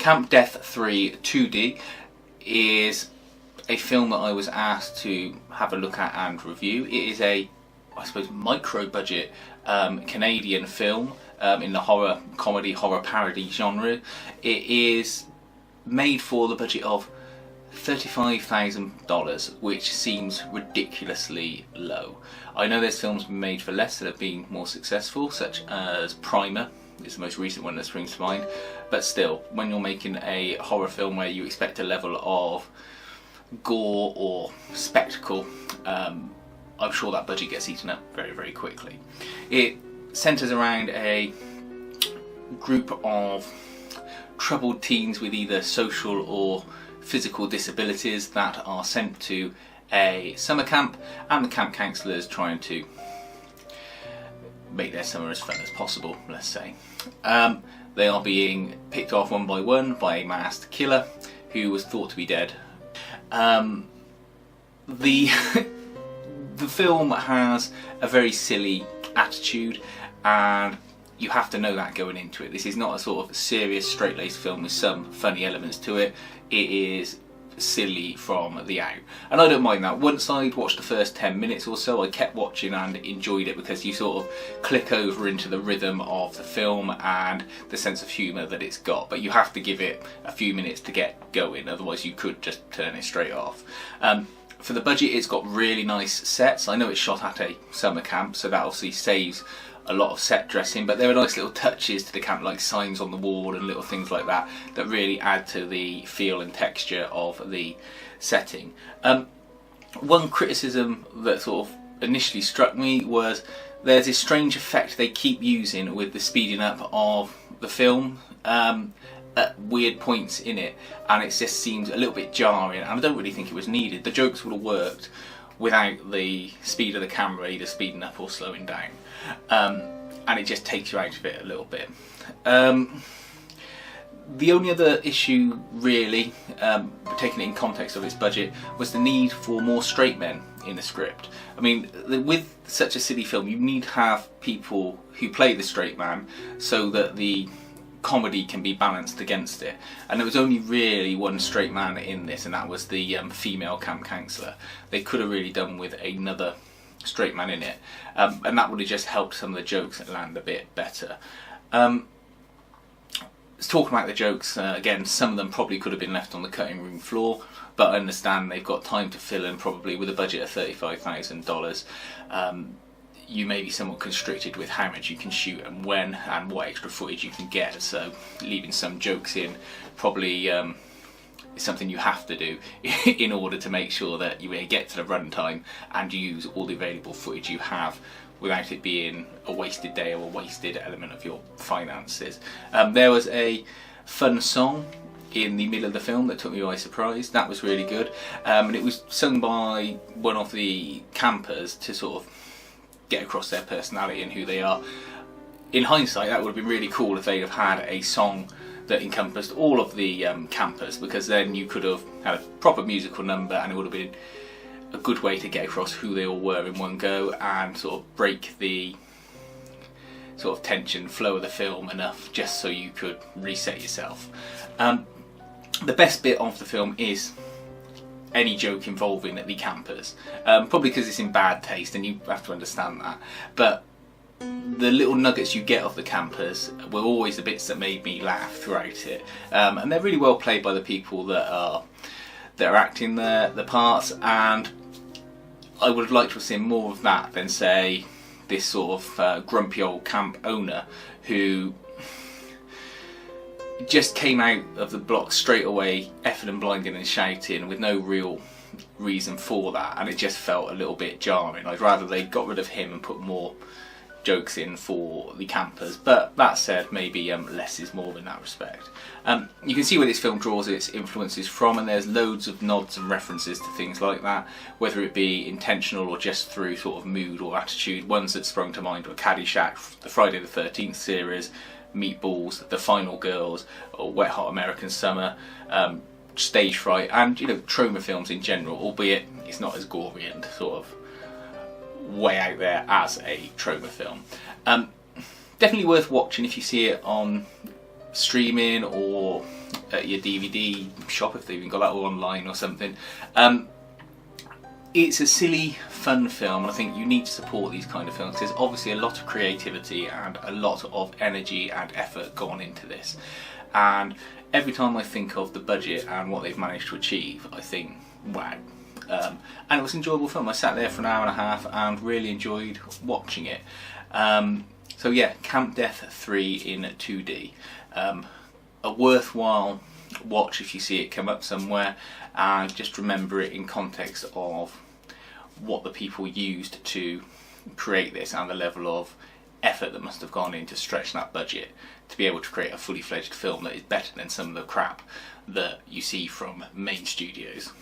Camp Death 3 2D is a film that I was asked to have a look at and review. It is a, I suppose, micro-budget Canadian film in the horror comedy, horror parody genre. It is made for the budget of $35,000, which seems ridiculously low. I know there's films made for less that have been more successful, such as Primer is the most recent one that springs to mind, but still, when you're making a horror film where you expect a level of gore or spectacle, I'm sure that budget gets eaten up very, very quickly. It centres around a group of troubled teens with either social or physical disabilities that are sent to a summer camp, and the camp counsellors trying to make their summer as fun as possible, let's say. They are being picked off one by one by a masked killer who was thought to be dead. The film has a very silly attitude, and you have to know that going into it. This is not a sort of serious, straight-laced film with some funny elements to it. It is silly from the out, and I don't mind that. Once I'd watched the first 10 minutes or so, I kept watching and enjoyed it, because you sort of click over into the rhythm of the film and the sense of humour that it's got, but you have to give it a few minutes to get going, otherwise you could just turn it straight off. For the budget, it's got really nice sets. I know it's shot at a summer camp, so that obviously saves a lot of set dressing, but there are nice little touches to the camp, like signs on the wall and little things like that, that really add to the feel and texture of the setting. One criticism that sort of initially struck me was there's this strange effect they keep using with the speeding up of the film at weird points in it, and it just seems a little bit jarring, and I don't really think it was needed. The jokes would have worked without the speed of the camera either speeding up or slowing down, and it just takes you out of it a little bit. The only other issue, really, taking it in context of its budget, was the need for more straight men in the script. I mean, with such a silly film, you need to have people who play the straight man so that the comedy can be balanced against it, and there was only really one straight man in this, and that was the female camp counsellor. They could have really done with another straight man in it, and that would have just helped some of the jokes land a bit better. Talking about the jokes, again, some of them probably could have been left on the cutting room floor, but I understand they've got time to fill in, probably with a budget of $35,000. You may be somewhat constricted with how much you can shoot and when and what extra footage you can get, so leaving some jokes in probably is something you have to do in order to make sure that you get to the runtime and use all the available footage you have without it being a wasted day or a wasted element of your finances. There was a fun song in the middle of the film that took me by surprise. That was really good, and it was sung by one of the campers to sort of get across their personality and who they are. In hindsight, that would have been really cool if they'd have had a song that encompassed all of the campers, because then you could have had a proper musical number, and it would have been a good way to get across who they all were in one go and sort of break the sort of tension flow of the film enough just so you could reset yourself. The best bit of the film is any joke involving the campers, probably because it's in bad taste and you have to understand that, but the little nuggets you get of the campers were always the bits that made me laugh throughout it, and they're really well played by the people that are acting the parts, and I would have liked to have seen more of that than, say, this sort of grumpy old camp owner who just came out of the block straight away effing and blinding and shouting with no real reason for that, and it just felt a little bit jarring. I'd rather they got rid of him and put more jokes in for the campers, but that said, maybe less is more in that respect. You can see where this film draws its influences from, and there's loads of nods and references to things like that, whether it be intentional or just through sort of mood or attitude. Ones that sprung to mind were Caddyshack, the Friday the 13th series, Meatballs, The Final Girls, or Wet Hot American Summer, Stage Fright, and trauma films in general, albeit it's not as gory and sort of way out there as a trauma film. Definitely worth watching if you see it on streaming or at your DVD shop, if they've even got that, or online or something. It's a silly, fun film, and I think you need to support these kind of films. There's obviously a lot of creativity and a lot of energy and effort gone into this, and every time I think of the budget and what they've managed to achieve, I think, wow. And it was an enjoyable film. I sat there for an hour and a half and really enjoyed watching it. So yeah, Camp Death 3 in 2D. A worthwhile watch if you see it come up somewhere, and just remember it in context of what the people used to create this and the level of effort that must have gone in to stretch that budget to be able to create a fully fledged film that is better than some of the crap that you see from main studios.